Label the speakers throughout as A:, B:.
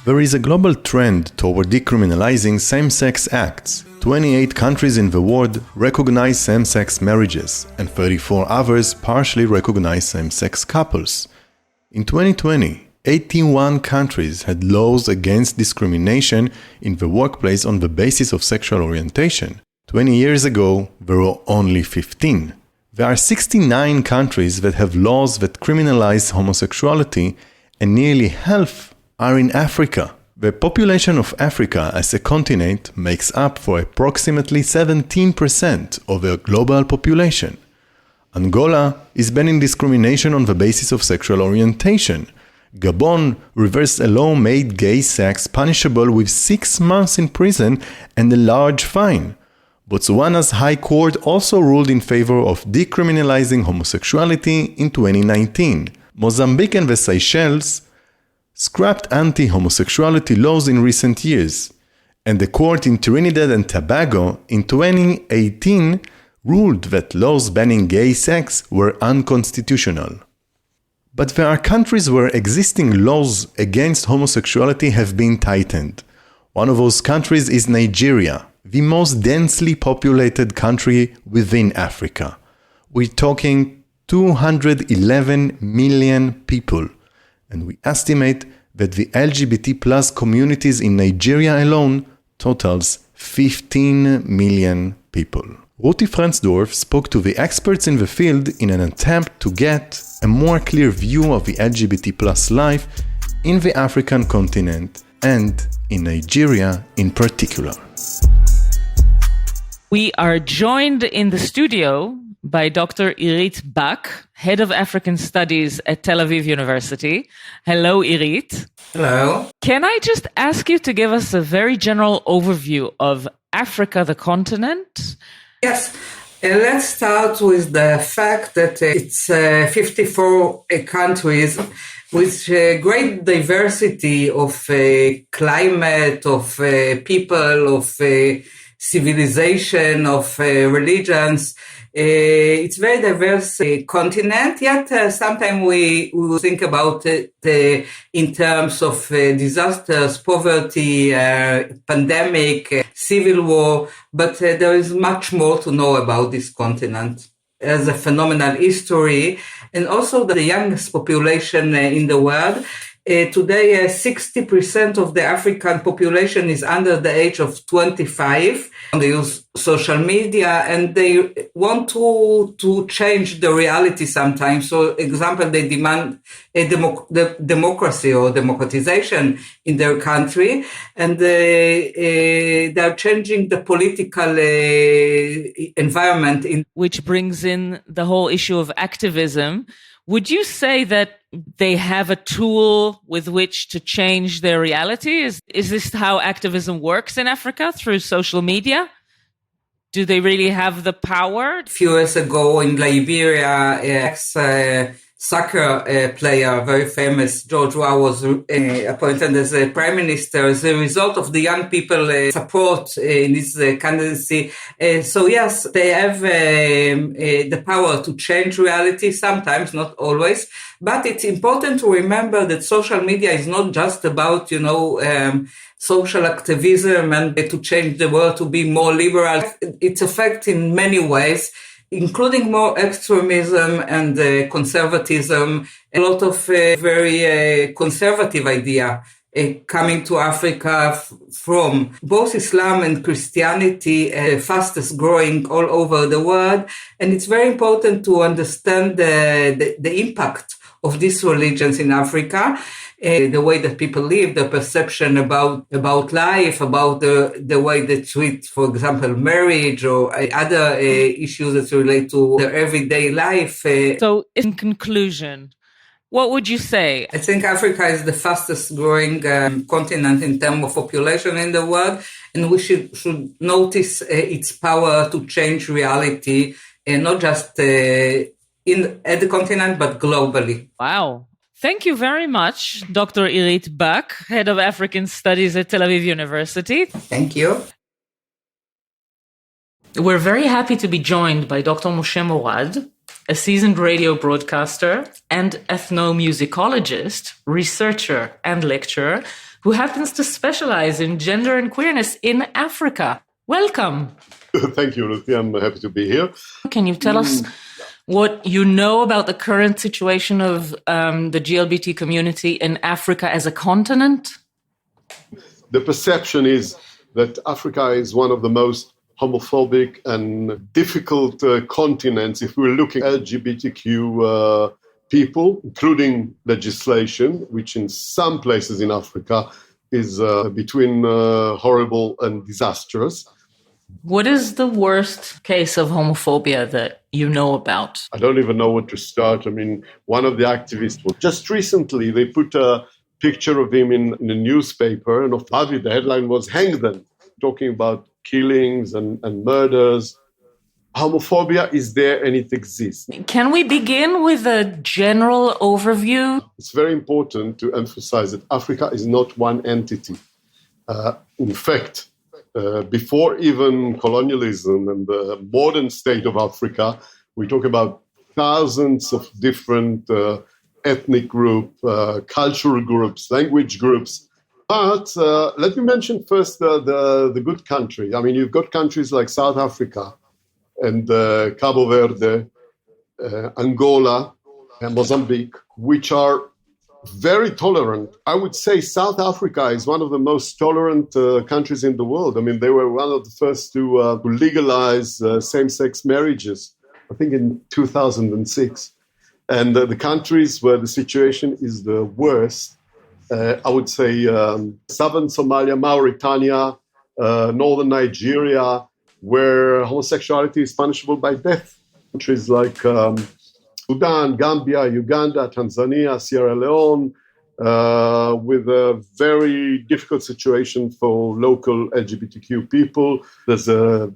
A: There is a global trend toward decriminalizing same-sex acts. 28 countries in the world recognize same-sex marriages, and 34 others partially recognize same-sex couples. In 2020, 81 countries had laws against discrimination in the workplace on the basis of sexual orientation. 20 years ago, there were only 15. There are 69 countries that have laws that criminalize homosexuality, and nearly half are in Africa. The population of Africa as a continent makes up for approximately 17% of the global population. Angola is banning discrimination on the basis of sexual orientation. Gabon reversed a law made gay sex punishable with 6 months in prison and a large fine. Botswana's High Court also ruled in favor of decriminalizing homosexuality in 2019. Mozambique and the Seychelles scrapped anti-homosexuality laws in recent years, and the court in Trinidad and Tobago in 2018 ruled that laws banning gay sex were unconstitutional. But there are countries where existing laws against homosexuality have been tightened. One of those countries is Nigeria, the most densely populated country within Africa. We're talking 211 million people, and we estimate that the LGBT plus communities in Nigeria alone totals 15 million people. Ruti Frensdorff spoke to the experts in the field in an attempt to get a more clear view of the LGBT plus life in the African continent and in Nigeria in particular.
B: We are joined in the studio by Dr. Irit Back, Head of African Studies at Tel Aviv University. Hello, Irit.
C: Hello.
B: Can I just ask you to give us a very general overview of Africa, the continent?
C: Yes. Let's start with the fact that it's 54 countries with great diversity of climate, of people, of civilization, of religions. It's very diverse continent, yet sometimes we think about it in terms of disasters, poverty, pandemic, civil war, but there is much more to know about this continent. As a phenomenal history, and also the youngest population in the world. Today, 60% of the African population is under the age of 25. They use social media and they want to change the reality sometimes. So, example, they demand a democracy or democratization in their country, and they're changing the political environment.
B: Which brings in the whole issue of activism. Would you say that they have a tool with which to change their reality? Is this how activism works in Africa, through social media? Do they really have the power?
C: A few years ago in Liberia, soccer player, very famous, George Weah, was appointed as a prime minister as a result of the young people support in his candidacy. So yes, they have the power to change reality, sometimes, not always. But it's important to remember that social media is not just about, social activism and to change the world to be more liberal. It's affected in many ways, including more extremism and conservatism, a lot of very conservative idea coming to Africa from both Islam and Christianity, fastest growing all over the world. And it's very important to understand the impact of these religions in Africa. The way that people live, the perception about life, about the way they treat, for example, marriage or other issues that relate to their everyday life.
B: So in conclusion, what would you say?
C: I think Africa is the fastest growing continent in terms of population in the world, and we should notice its power to change reality, not just at the continent, but globally.
B: Wow. Thank you very much, Dr. Irit Back, Head of African Studies at Tel Aviv University.
C: Thank you.
B: We're very happy to be joined by Dr. Moshe Morad, a seasoned radio broadcaster and ethnomusicologist, researcher and lecturer, who happens to specialize in gender and queerness in Africa. Welcome.
D: Thank you, Ruti. I'm happy to be here.
B: Can you tell us what you know about the current situation of the GLBT community in Africa as a continent?
D: The perception is that Africa is one of the most homophobic and difficult continents if we're looking at LGBTQ people, including legislation, which in some places in Africa is between horrible and disastrous.
B: What is the worst case of homophobia that you know about?
D: I don't even know where to start. I mean, one of the activists, just recently, they put a picture of him in a newspaper, and obviously the headline was "Hang Them," talking about killings and murders. Homophobia is there and it exists.
B: Can we begin with a general overview?
D: It's very important to emphasize that Africa is not one entity. In fact, before even colonialism and the modern state of Africa, we talk about thousands of different ethnic groups, cultural groups, language groups. But let me mention first the good country. I mean, you've got countries like South Africa and Cabo Verde, Angola, and Mozambique, which are very tolerant. I would say South Africa is one of the most tolerant countries in the world. I mean, they were one of the first to legalize same-sex marriages, I think in 2006. And the countries where the situation is the worst, I would say southern Somalia, Mauritania, northern Nigeria, where homosexuality is punishable by death. Countries like Sudan, Gambia, Uganda, Tanzania, Sierra Leone, with a very difficult situation for local LGBTQ people. There's a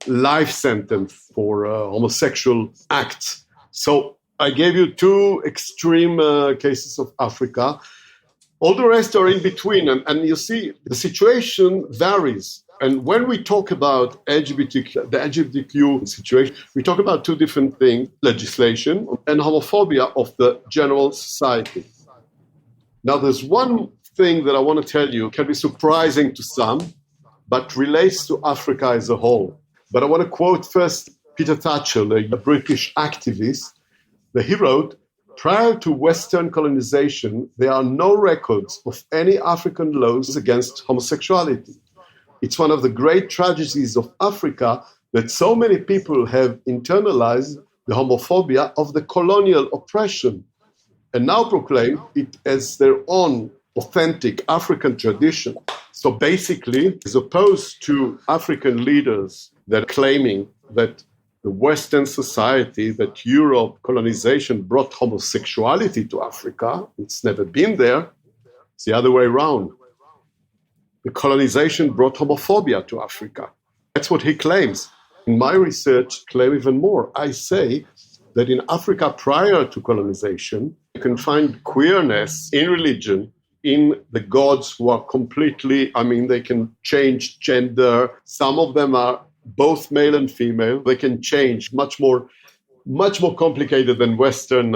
D: life sentence for homosexual acts. So I gave you two extreme cases of Africa. All the rest are in between. And you see, the situation varies. And when we talk about the LGBTQ situation, we talk about two different things, legislation and homophobia of the general society. Now, there's one thing that I want to tell you, can be surprising to some, but relates to Africa as a whole. But I want to quote first Peter Tatchell, a British activist, that he wrote, "Prior to Western colonization, there are no records of any African laws against homosexuality. It's one of the great tragedies of Africa that so many people have internalized the homophobia of the colonial oppression and now proclaim it as their own authentic African tradition." So basically, as opposed to African leaders that are claiming that the Western society, that Europe colonization brought homosexuality to Africa, it's never been there, it's the other way around. The colonization brought homophobia to Africa. That's what he claims. In my research, claim even more. I say that in Africa prior to colonization, you can find queerness in religion, in the gods who are completely, they can change gender. Some of them are both male and female. They can change, much more complicated than Western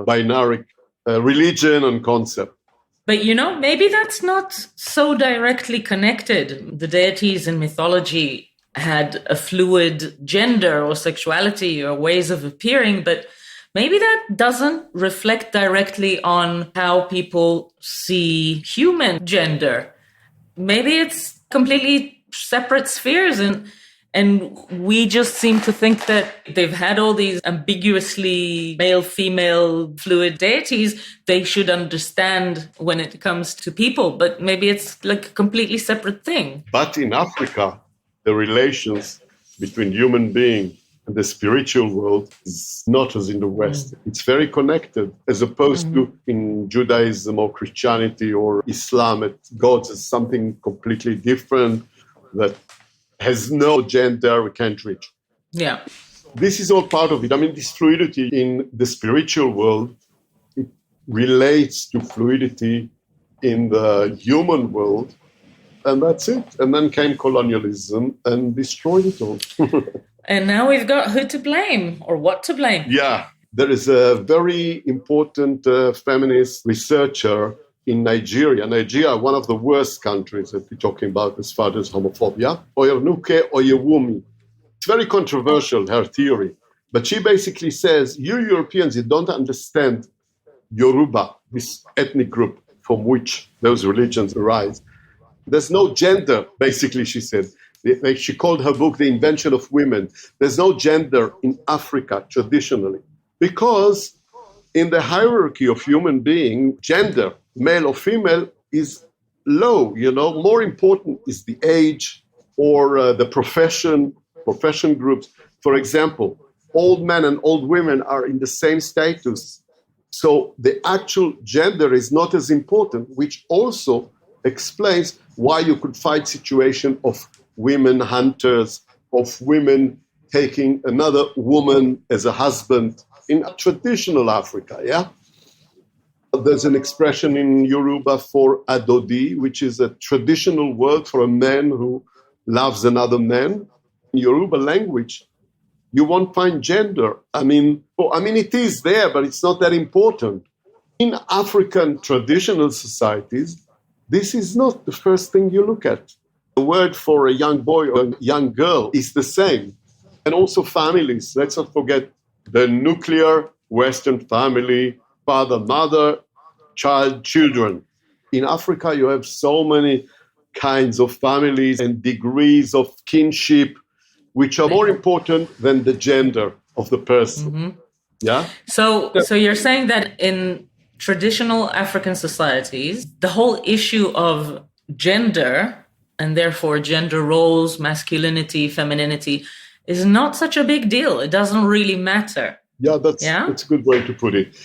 D: binary religion and concept.
B: But, maybe that's not so directly connected. The deities in mythology had a fluid gender or sexuality or ways of appearing, but maybe that doesn't reflect directly on how people see human gender. Maybe it's completely separate spheres, and we just seem to think that they've had all these ambiguously male-female fluid deities. They should understand when it comes to people, but maybe it's like a completely separate thing.
D: But in Africa, the relations between human being and the spiritual world is not as in the West. It's very connected, as opposed to in Judaism or Christianity or Islam, God is something completely different that has no gender, we can't reach.
B: Yeah.
D: This is all part of it. This fluidity in the spiritual world, it relates to fluidity in the human world, and that's it. And then came colonialism and destroyed it all.
B: And now we've got who to blame or what to blame.
D: Yeah. There is a very important feminist researcher in Nigeria, one of the worst countries that we're talking about as far as homophobia, Oyenuke Oyewumi. It's very controversial, her theory. But she basically says, you Europeans, you don't understand Yoruba, this ethnic group from which those religions arise. There's no gender, basically, she said. She called her book The Invention of Women. There's no gender in Africa traditionally, because in the hierarchy of human being, gender, male or female, is low. More important is the age or the profession groups. For example, old men and old women are in the same status. So the actual gender is not as important, which also explains why you could find situation of women hunters, of women taking another woman as a husband in traditional Africa, yeah? There's an expression in Yoruba for adodi, which is a traditional word for a man who loves another man. In Yoruba language, you won't find gender. It is there, but it's not that important. In African traditional societies, this is not the first thing you look at. The word for a young boy or a young girl is the same. And also families. Let's not forget the nuclear Western family, father, mother, child, children. In Africa, you have so many kinds of families and degrees of kinship, which are more important than the gender of the person. Mm-hmm. Yeah?
B: So you're saying that in traditional African societies, the whole issue of gender, and therefore gender roles, masculinity, femininity, is not such a big deal. It doesn't really matter.
D: Yeah, that's a good way to put it.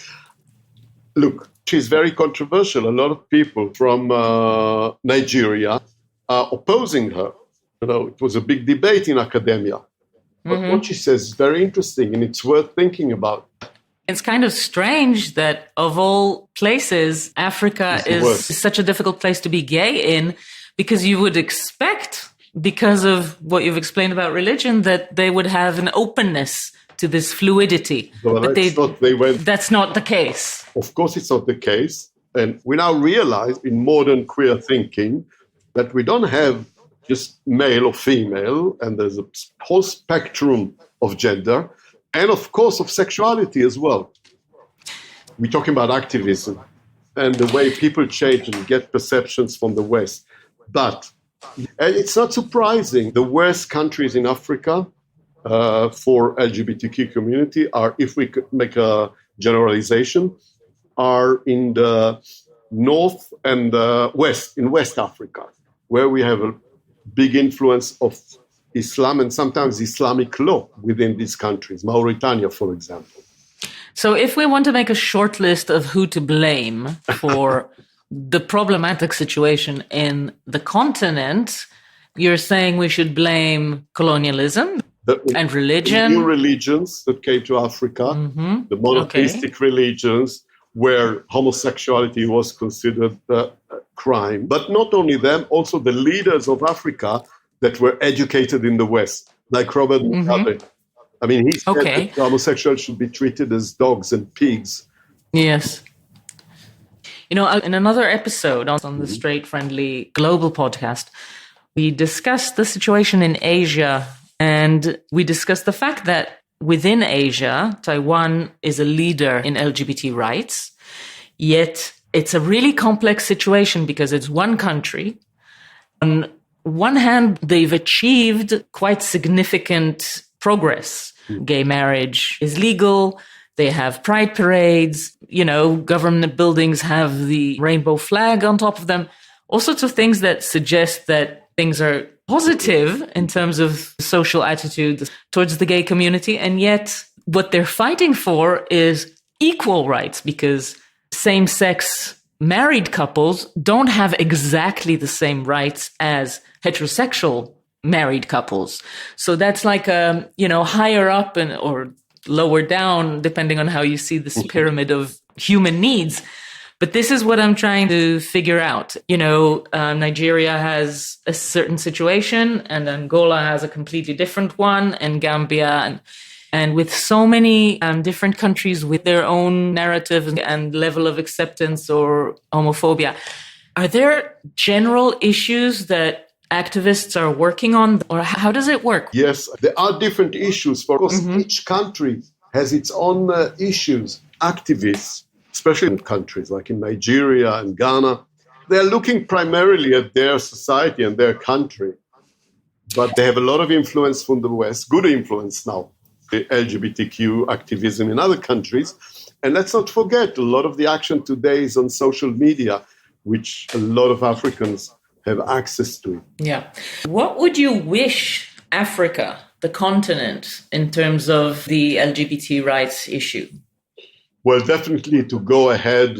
D: Look, she's very controversial. A lot of people from Nigeria are opposing her. It was a big debate in academia. But what she says is very interesting, and it's worth thinking about.
B: It's kind of strange that of all places, Africa is such a difficult place to be gay in, because you would expect, because of what you've explained about religion, that they would have an openness to this fluidity.
D: But
B: that's not the case.
D: Of course, it's not the case. And we now realize in modern queer thinking that we don't have just male or female, and there's a whole spectrum of gender, and of course of sexuality as well. We're talking about activism and the way people change and get perceptions from the West. But it's not surprising. The worst countries in Africa for LGBTQ community are, if we could make a generalization, are in the north and west, in West Africa, where we have a big influence of Islam and sometimes Islamic law within these countries, Mauritania, for example.
B: So if we want to make a short list of who to blame for the problematic situation in the continent, you're saying we should blame colonialism and religion.
D: New religions that came to Africa, the monotheistic religions, where homosexuality was considered a crime. But not only them, also the leaders of Africa that were educated in the West, like Robert Mugabe. He said that homosexuals should be treated as dogs and pigs.
B: Yes. In another episode on the Straight Friendly Global podcast, we discussed the situation in Asia, and we discussed the fact that within Asia, Taiwan is a leader in LGBT rights, yet it's a really complex situation because it's one country. On one hand, they've achieved quite significant progress. Gay marriage is legal. They have pride parades. Government buildings have the rainbow flag on top of them. All sorts of things that suggest that things are positive in terms of social attitude towards the gay community. And yet what they're fighting for is equal rights, because same-sex married couples don't have exactly the same rights as heterosexual married couples. So that's like higher up or lower down, depending on how you see this pyramid of human needs. But this is what I'm trying to figure out. Nigeria has a certain situation, and Angola has a completely different one, and Gambia. And And with so many different countries with their own narrative and level of acceptance or homophobia, are there general issues that activists are working on, or how does it work?
D: Yes, there are different issues. For course, each country has its own issues. Activists, especially in countries like in Nigeria and Ghana, they're looking primarily at their society and their country. But they have a lot of influence from the West, good influence now, the LGBTQ activism in other countries. And let's not forget, a lot of the action today is on social media, which a lot of Africans have access to.
B: Yeah. What would you wish Africa, the continent, in terms of the LGBT rights issue?
D: Well, definitely to go ahead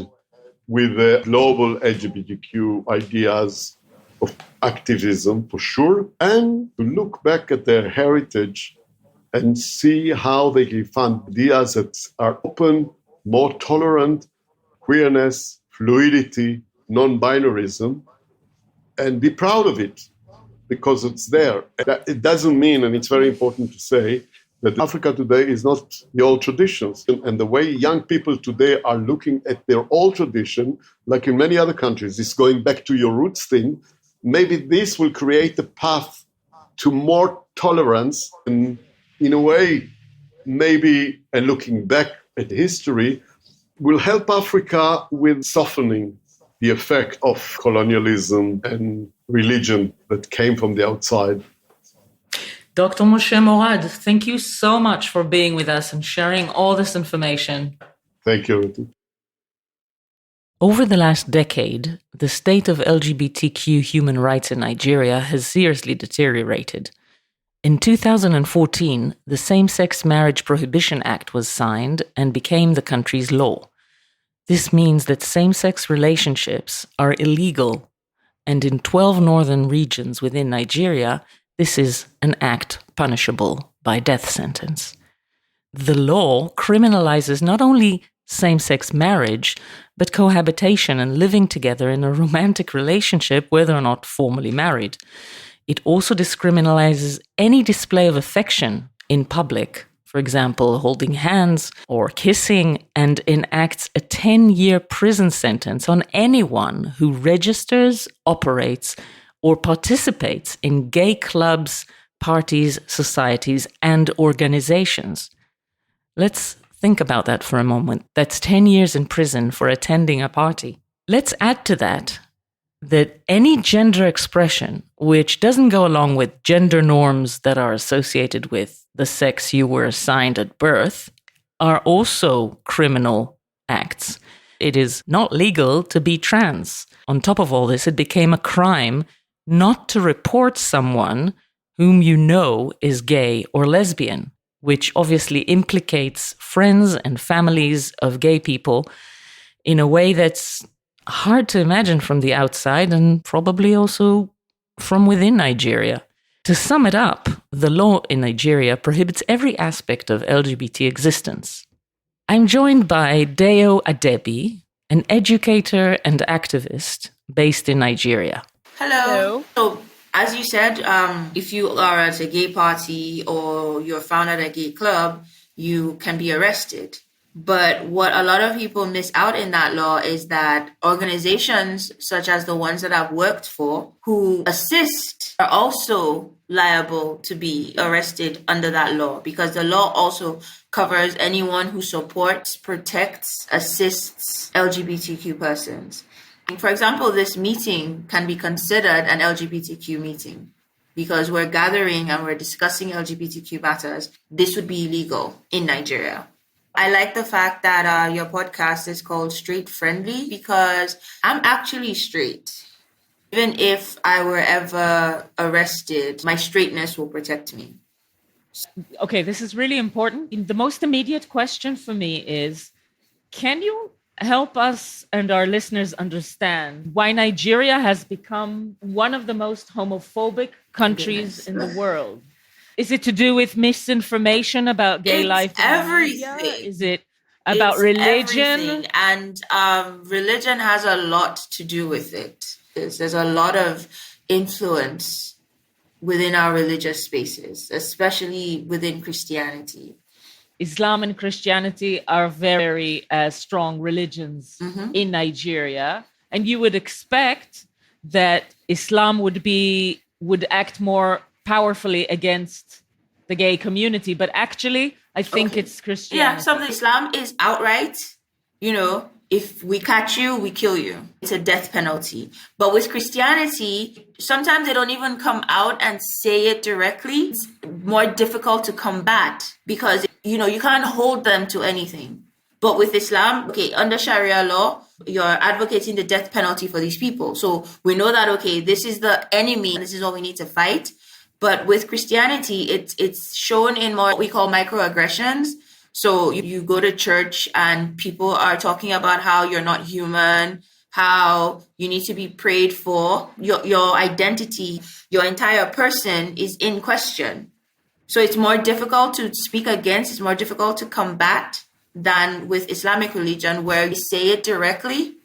D: with the global LGBTQ ideas of activism, for sure, and to look back at their heritage and see how they can find ideas that are open, more tolerant, queerness, fluidity, non-binarism, and be proud of it because it's there. It doesn't mean, and it's very important to say, that Africa today is not the old traditions. And the way young people today are looking at their old tradition, like in many other countries, is going back to your roots thing. Maybe this will create a path to more tolerance. And in a way, maybe, and looking back at history, will help Africa with softening the effect of colonialism and religion that came from the outside.
B: Dr. Moshe Morad, thank you so much for being with us and sharing all this information.
D: Thank you, Ruti.
B: Over the last decade, the state of LGBTQ human rights in Nigeria has seriously deteriorated. In 2014, the Same-Sex Marriage Prohibition Act was signed and became the country's law. This means that same-sex relationships are illegal, and in 12 northern regions within Nigeria, this is an act punishable by death sentence. The law criminalizes not only same-sex marriage, but cohabitation and living together in a romantic relationship, whether or not formally married. It also discriminalizes any display of affection in public, for example, holding hands or kissing, and enacts a 10-year prison sentence on anyone who registers, operates, or participates in gay clubs, parties, societies, and organizations. Let's think about that for a moment. That's 10 years in prison for attending a party. Let's add to that any gender expression which doesn't go along with gender norms that are associated with the sex you were assigned at birth are also criminal acts. It is not legal to be trans. On top of all this, it became a crime not to report someone whom you know is gay or lesbian, which obviously implicates friends and families of gay people in a way that's hard to imagine from the outside and probably also from within Nigeria. To sum it up, the law in Nigeria prohibits every aspect of LGBT existence. I'm joined by Deyo Adebiyi, an educator and activist based in Nigeria.
E: Hello. So, as you said, if you are at a gay party or you're found at a gay club, you can be arrested. But what a lot of people miss out in that law is that organizations such as the ones that I've worked for who assist are also liable to be arrested under that law, because the law also covers anyone who supports, protects, assists LGBTQ persons. For example, this meeting can be considered an LGBTQ meeting because we're gathering and we're discussing LGBTQ matters. This would be illegal in Nigeria. I like the fact that your podcast is called Straight Friendly because I'm actually straight. Even if I were ever arrested, my straightness will protect me.
B: Okay, this is really important. The most immediate question for me is, can you help us and our listeners understand why Nigeria has become one of the most homophobic countries in the world? Is it to do with misinformation about gay life?
E: Everything.
B: Is it about religion?
E: Everything. And religion has a lot to do with it. There's a lot of influence within our religious spaces, especially within Christianity.
B: Islam and Christianity are very strong religions in Nigeria, and you would expect that Islam would act more powerfully against the gay community, but actually, I think it's Christianity.
E: Yeah, something Islam is outright, if we catch you, we kill you. It's a death penalty. But with Christianity, sometimes they don't even come out and say it directly. It's more difficult to combat because, you can't hold them to anything. But with Islam, under Sharia law, you're advocating the death penalty for these people. So we know that, this is the enemy, this is what we need to fight. But with Christianity, it's shown in more what we call microaggressions. So you go to church and people are talking about how you're not human, how you need to be prayed for. Your identity, your entire person is in question. So it's more difficult to speak against, it's more difficult to combat than with Islamic religion where you say it directly.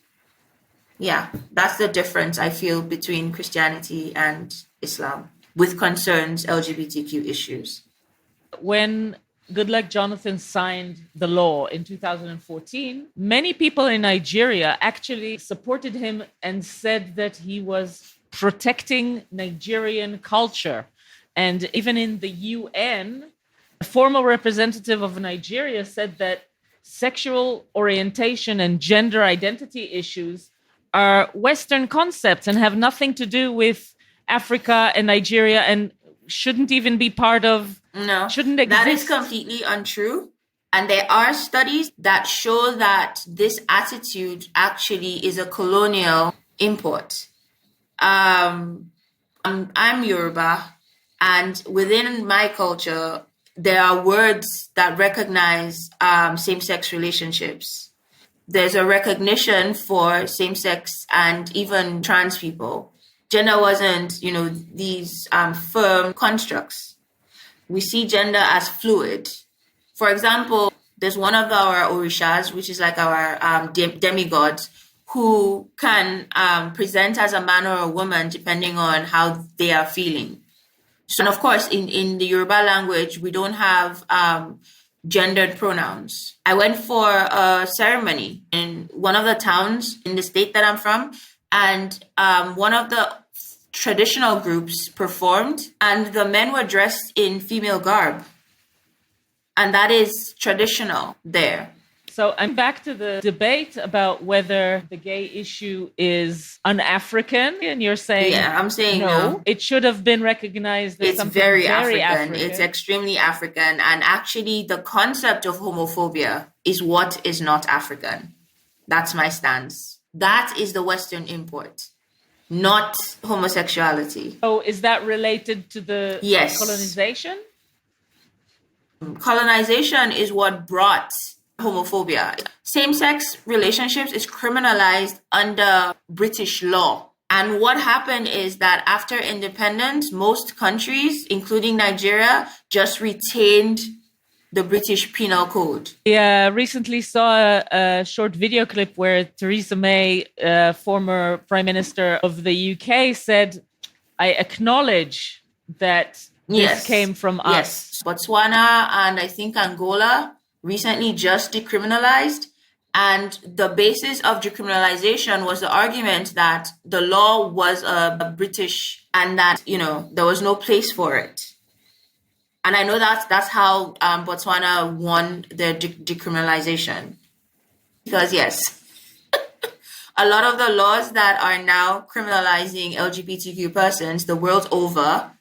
E: Yeah, that's the difference I feel between Christianity and Islam with concerns LGBTQ issues.
B: When Goodluck Jonathan signed the law in 2014, many people in Nigeria actually supported him and said that he was protecting Nigerian culture. And even in the UN, a formal representative of Nigeria said that sexual orientation and gender identity issues are Western concepts and have nothing to do with Africa and Nigeria and shouldn't even be part of, shouldn't exist.
E: That is completely untrue. And there are studies that show that this attitude actually is a colonial import. I'm Yoruba, and within my culture, there are words that recognize same-sex relationships. There's a recognition for same-sex and even trans people. Gender wasn't, these firm constructs. We see gender as fluid. For example, there's one of our orishas, which is like our demigods, who can present as a man or a woman depending on how they are feeling. So, and of course, in the Yoruba language, we don't have gendered pronouns. I went for a ceremony in one of the towns in the state that I'm from, and one of the traditional groups performed, and the men were dressed in female garb. And that is traditional there.
B: So I'm back to the debate about whether the gay issue is un-African, and you're saying
E: I'm saying no.
B: It should have been recognized as something very African.
E: It's extremely African, and actually the concept of homophobia is what is not African. That's my stance. That is the Western import, not homosexuality.
B: So is that related to the colonization?
E: Colonization is what brought homophobia. Same-sex relationships is criminalized under British law. And what happened is that after independence, most countries, including Nigeria, just retained the British Penal Code.
B: I recently saw a short video clip where Theresa May, former Prime Minister of the UK, said, I acknowledge that this came from us.
E: Yes. Botswana and I think Angola recently just decriminalized. And the basis of decriminalization was the argument that the law was British and that, there was no place for it. And I know that's how Botswana won their decriminalization. Because, yes, a lot of the laws that are now criminalizing LGBTQ persons the world over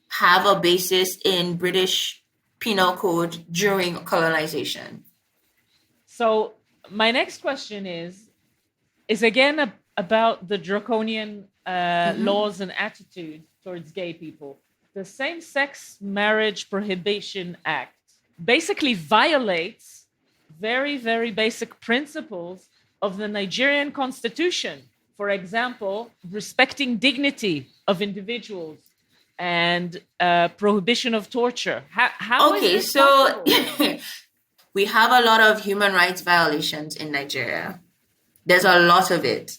E: have a basis in British Penal Code during colonization.
B: So my next question is again about the draconian laws and attitude towards gay people. The Same-Sex Marriage Prohibition Act basically violates very, very basic principles of the Nigerian constitution. For example, respecting dignity of individuals and prohibition of torture. How is this possible?
E: We have a lot of human rights violations in Nigeria. There's a lot of it.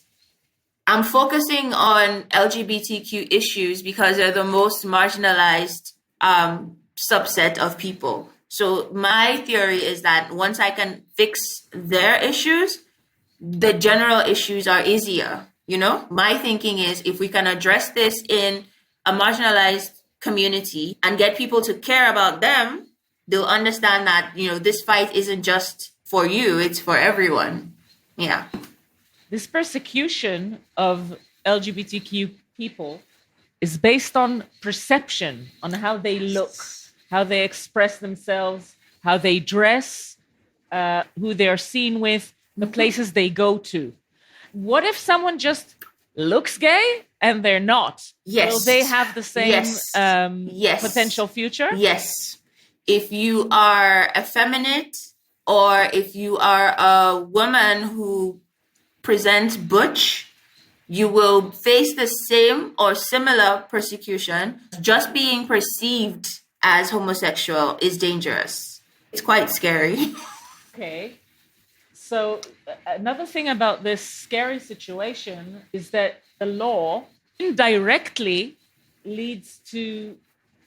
E: I'm focusing on LGBTQ issues because they're the most marginalized subset of people. So my theory is that once I can fix their issues, the general issues are easier. My thinking is if we can address this in a marginalized community and get people to care about them, they'll understand that, this fight isn't just for you, it's for everyone. Yeah.
B: This persecution of LGBTQ people is based on perception, on how they look, how they express themselves, how they dress, who they're seen with, the places they go to. What if someone just looks gay and they're not?
E: Yes.
B: Will they have the same
E: Yes.
B: potential future?
E: Yes. If you are effeminate, or if you are a woman who presents butch, you will face the same or similar persecution. Just being perceived as homosexual is dangerous. It's quite scary.
B: Okay. So another thing about this scary situation is that the law indirectly leads to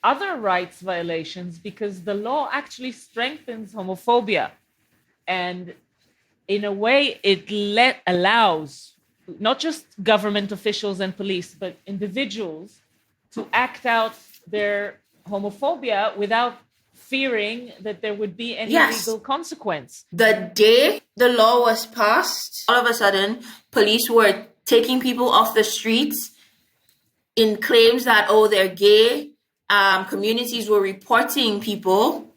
B: other rights violations because the law actually strengthens homophobia. And in a way, it allows not just government officials and police, but individuals to act out their homophobia without fearing that there would be any legal consequence.
E: The day the law was passed, all of a sudden, police were taking people off the streets in claims that, they're gay. Communities were reporting people.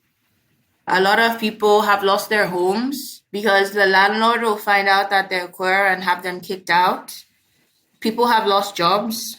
E: A lot of people have lost their homes because the landlord will find out that they're queer and have them kicked out. People have lost jobs.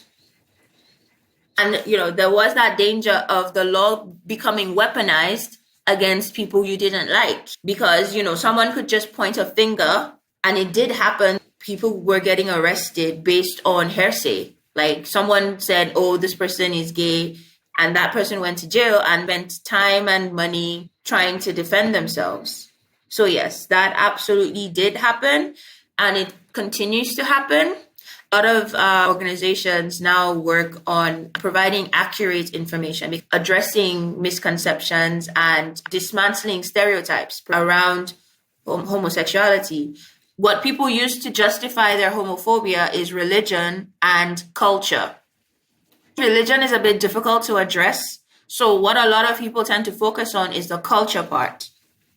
E: And, there was that danger of the law becoming weaponized against people you didn't like. Because, someone could just point a finger, and it did happen. People were getting arrested based on hearsay. Like someone said, this person is gay, and that person went to jail and spent time and money trying to defend themselves. So yes, that absolutely did happen, and it continues to happen. A lot of organizations now work on providing accurate information, addressing misconceptions and dismantling stereotypes around homosexuality. What people use to justify their homophobia is religion and culture. Religion is a bit difficult to address. So what a lot of people tend to focus on is the culture part.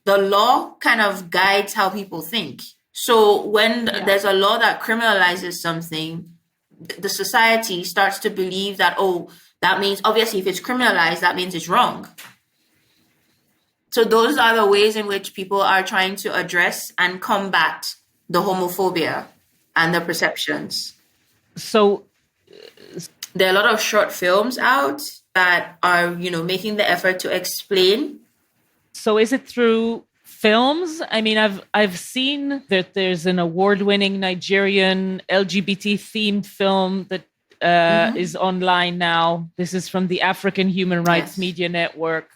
E: The law kind of guides how people think. So when there's a law that criminalizes something, the society starts to believe that, that means, obviously, if it's criminalized, that means it's wrong. So those are the ways in which people are trying to address and combat the homophobia and the perceptions.
B: So
E: there are a lot of short films out that are, making the effort to explain.
B: So is it through films? I mean, I've seen that there's an award-winning Nigerian LGBT themed film that is online now. This is from the African Human Rights Media Network.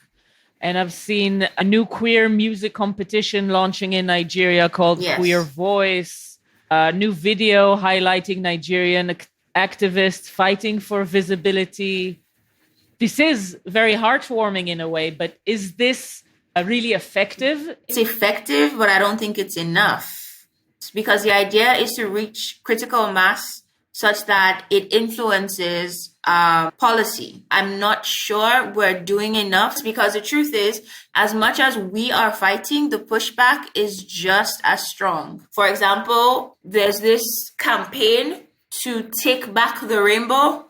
B: And I've seen a new queer music competition launching in Nigeria called Queer Voice. A new video highlighting Nigerian activists fighting for visibility. This is very heartwarming in a way, but is this really effective?
E: It's effective, but I don't think it's enough. Because the idea is to reach critical mass such that it influences policy. I'm not sure we're doing enough, because the truth is, as much as we are fighting, the pushback is just as strong. For example, there's this campaign to take back the rainbow.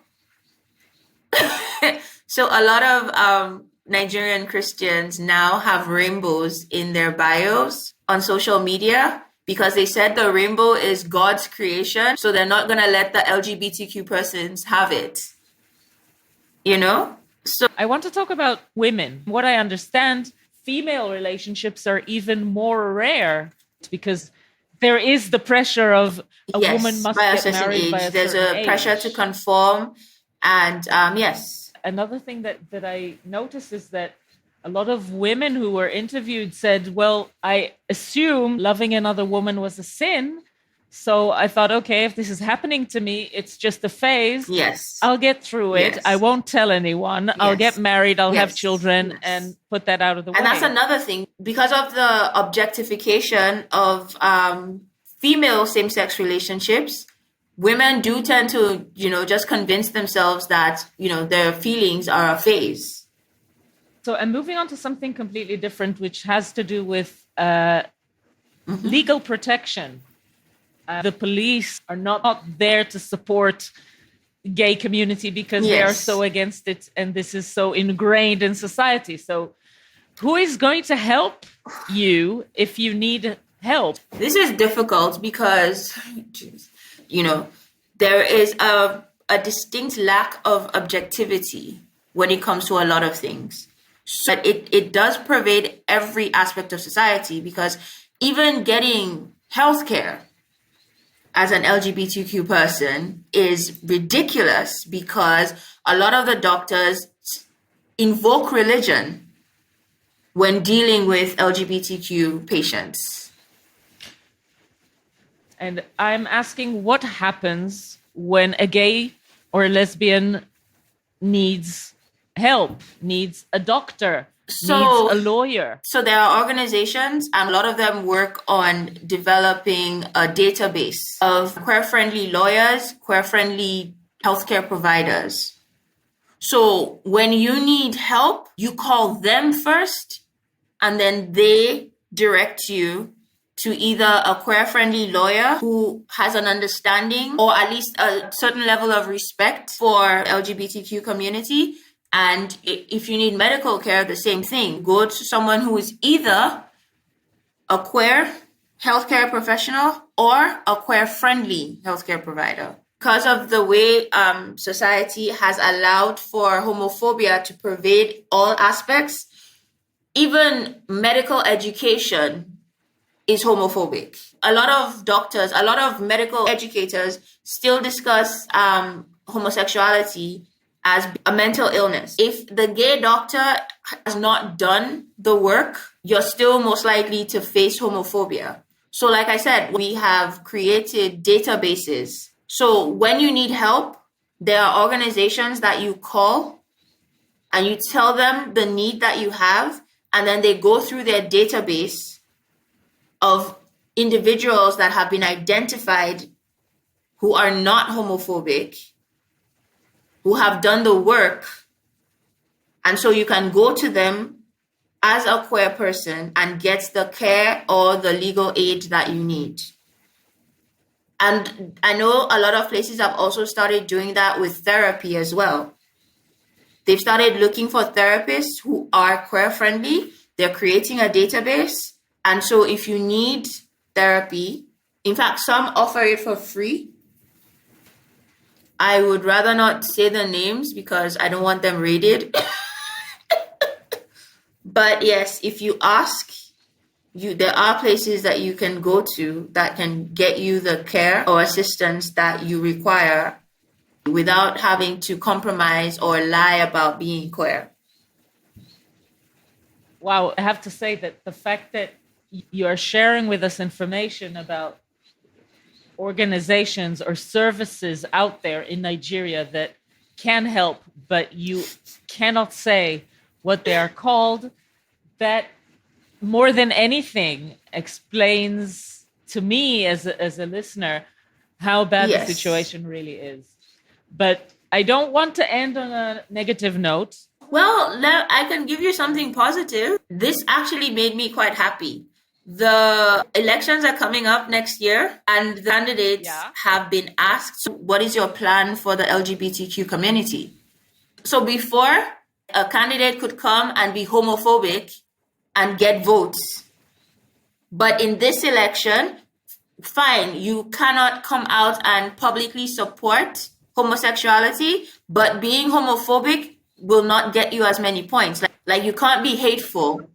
E: So a lot of Nigerian Christians now have rainbows in their bios on social media because they said the rainbow is God's creation, so they're not going to let the LGBTQ persons have it. So
B: I want to talk about women. What I understand, female relationships are even more rare because there is the pressure of a woman must get married by a
E: There's
B: certain
E: a
B: age.
E: pressure to conform, and
B: Another thing that I noticed is that a lot of women who were interviewed said, well, I assume loving another woman was a sin, So I thought, okay, if this is happening to me, it's just a phase.
E: Yes.
B: I'll get through it.
E: Yes.
B: I won't tell anyone. I'll get married. I'll have children and put that out of the way.
E: And that's another thing. Because of the objectification of female same-sex relationships, women do tend to, just convince themselves that, their feelings are a phase.
B: So I'm moving on to something completely different, which has to do with legal protection. The police are not there to support gay community because they are so against it, and this is so ingrained in society. So who is going to help you if you need help?
E: This is difficult because, there is a distinct lack of objectivity when it comes to a lot of things. But it does pervade every aspect of society, because even getting healthcare as an LGBTQ person is ridiculous, because a lot of the doctors invoke religion when dealing with LGBTQ patients.
B: And I'm asking, what happens when a gay or lesbian needs help, needs a doctor, needs a lawyer?
E: So there are organizations, and a lot of them work on developing a database of queer-friendly lawyers, queer-friendly healthcare providers. So when you need help, you call them first, and then they direct you to either a queer-friendly lawyer who has an understanding or at least a certain level of respect for LGBTQ community. And if you need medical care, the same thing. Go to someone who is either a queer healthcare professional or a queer-friendly healthcare provider. Because of the way society has allowed for homophobia to pervade all aspects, even medical education is homophobic. A lot of doctors, a lot of medical educators still discuss homosexuality as a mental illness. If the gay doctor has not done the work, you're still most likely to face homophobia. So like I said, we have created databases. So when you need help, there are organizations that you call and you tell them the need that you have, and then they go through their database of individuals that have been identified who are not homophobic, who have done the work. And so you can go to them as a queer person and get the care or the legal aid that you need. And I know a lot of places have also started doing that with therapy as well. They've started looking for therapists who are queer friendly. They're creating a database. And so if you need therapy, in fact, some offer it for free. I would rather not say the names because I don't want them raided. But yes, if you ask, there are places that you can go to that can get you the care or assistance that you require without having to compromise or lie about being queer.
B: Wow, I have to say that the fact that you are sharing with us information about organizations or services out there in Nigeria that can help, but you cannot say what they are called, that more than anything explains to me as a listener how bad the situation really is. But I don't want to end on a negative note.
E: Well, I can give you something positive. This actually made me quite happy. The elections are coming up next year, and the candidates have been asked, so what is your plan for the LGBTQ community? So before, a candidate could come and be homophobic and get votes. But in this election, fine, you cannot come out and publicly support homosexuality, but being homophobic will not get you as many points. Like you can't be hateful.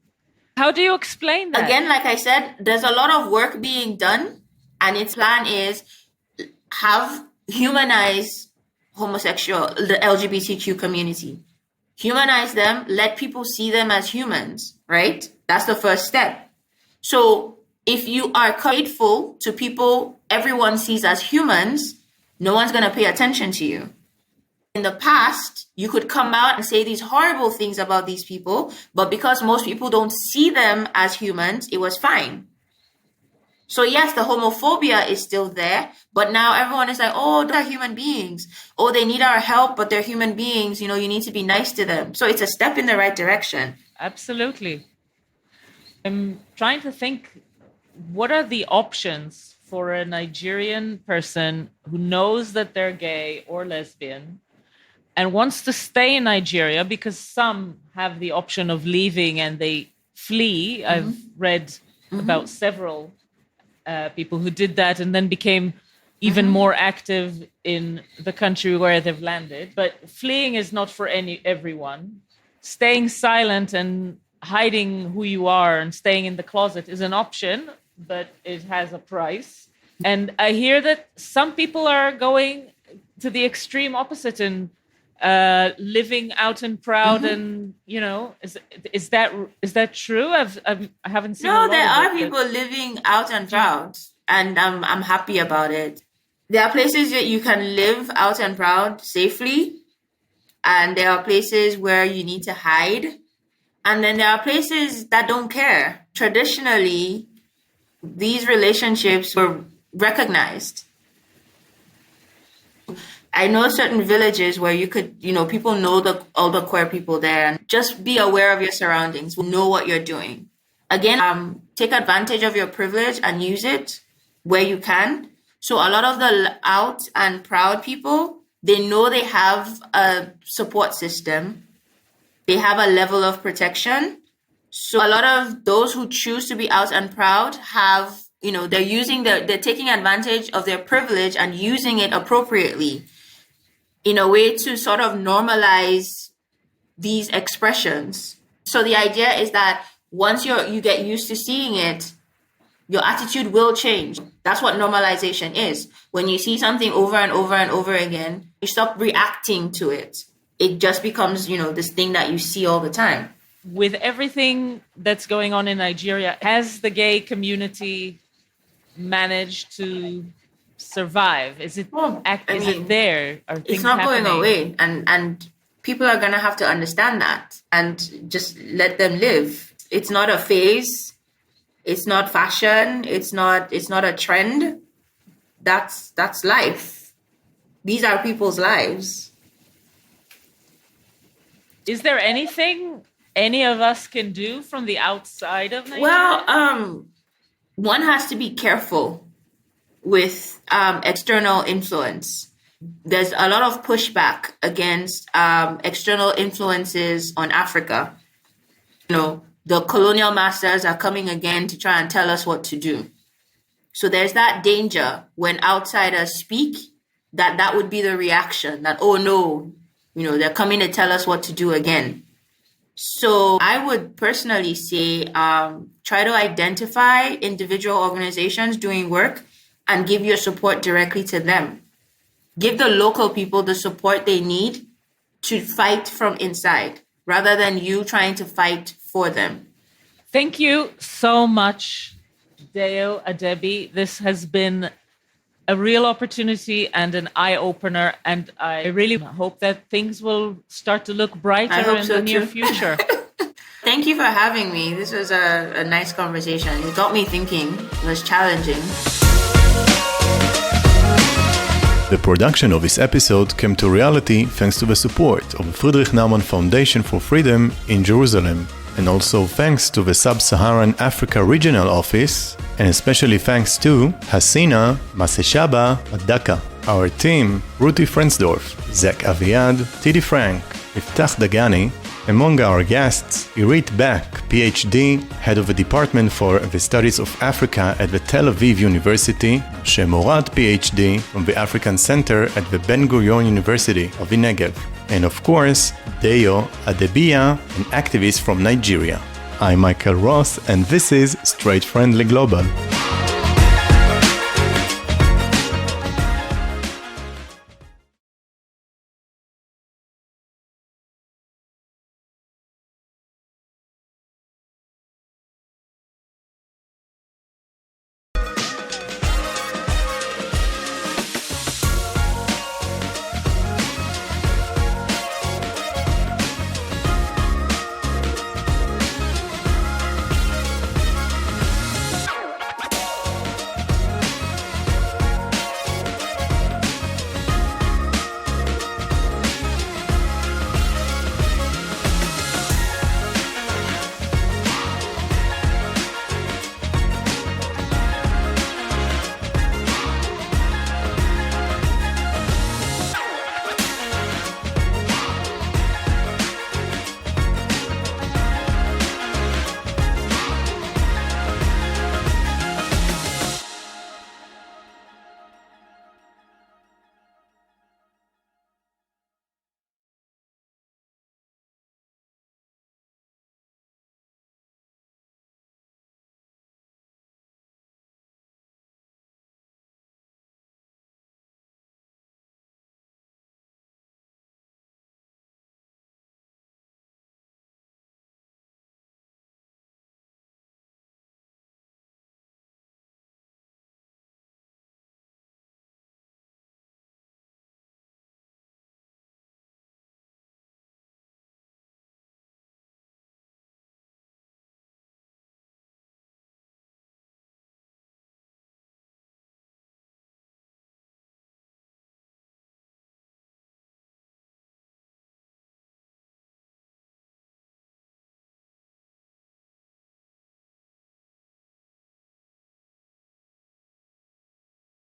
B: How do you explain that?
E: Again, like I said, there's a lot of work being done, and its plan is humanize the LGBTQ community. Humanize them, let people see them as humans, right? That's the first step. So If you are hateful to people everyone sees as humans, no one's going to pay attention to you. In the past, you could come out and say these horrible things about these people, but because most people don't see them as humans, it was fine. So yes, the homophobia is still there, but now everyone is like, oh, they're human beings. Oh, they need our help, but they're human beings. You need to be nice to them. So it's a step in the right direction.
B: Absolutely. I'm trying to think, what are the options for a Nigerian person who knows that they're gay or lesbian and wants to stay in Nigeria, because some have the option of leaving and they flee. Mm-hmm. I've read about several people who did that and then became even more active in the country where they've landed. But fleeing is not for everyone. Staying silent and hiding who you are and staying in the closet is an option, but it has a price. And I hear that some people are going to the extreme opposite and living out and proud, and is that true? I haven't seen.
E: No, there are people living out and proud, and I'm happy about it. There are places that you can live out and proud safely, and there are places where you need to hide, and then there are places that don't care. Traditionally, these relationships were recognized. I know certain villages where you could, people know all the queer people there, and just be aware of your surroundings, know what you're doing. Again, take advantage of your privilege and use it where you can. So a lot of the out and proud people, they know they have a support system. They have a level of protection. So a lot of those who choose to be out and proud have, they're taking advantage of their privilege and using it appropriately in a way to sort of normalize these expressions. So the idea is that once you get used to seeing it, your attitude will change. That's what normalization is. When you see something over and over and over again, you stop reacting to it. It just becomes, this thing that you see all the time.
B: With everything that's going on in Nigeria, has the gay community managed to survive? Is it there? Are things
E: it's not
B: happening?
E: Going away, and people are gonna have to understand that and just let them live. It's not a phase. It's not fashion. It's not a trend. That's life. These are people's lives.
B: Is there anything any of us can do from the outside of Nigeria?
E: Well, one has to be careful with external influence. There's a lot of pushback against external influences on Africa. The colonial masters are coming again to try and tell us what to do. So there's that danger when outsiders speak, that would be the reaction, that, oh no, they're coming to tell us what to do again. So I would personally say, try to identify individual organizations doing work and give your support directly to them. Give the local people the support they need to fight from inside, rather than you trying to fight for them.
B: Thank you so much, Deyo Adebiyi. This has been a real opportunity and an eye-opener, and I really hope that things will start to look brighter in the near future.
E: Thank you for having me. This was a nice conversation. It got me thinking. It was challenging.
A: The production of this episode came to reality thanks to the support of the Friedrich Naumann Foundation for Freedom in Jerusalem, and also thanks to the Sub-Saharan Africa Regional Office, and especially thanks to Hasina Maseshaba Adaka. Our team, Ruti Frensdorff, Zach Aviad, Tidi Frank, Iftach Dagani. Among our guests, Irit Back, PhD, Head of the Department for the Studies of Africa at the Tel Aviv University, Moshe Morad, PhD, from the African Center at the Ben-Gurion University of the Negev, and of course, Deyo Adebiyi, an activist from Nigeria. I'm Michael Ross, and this is Straight Friendly Global.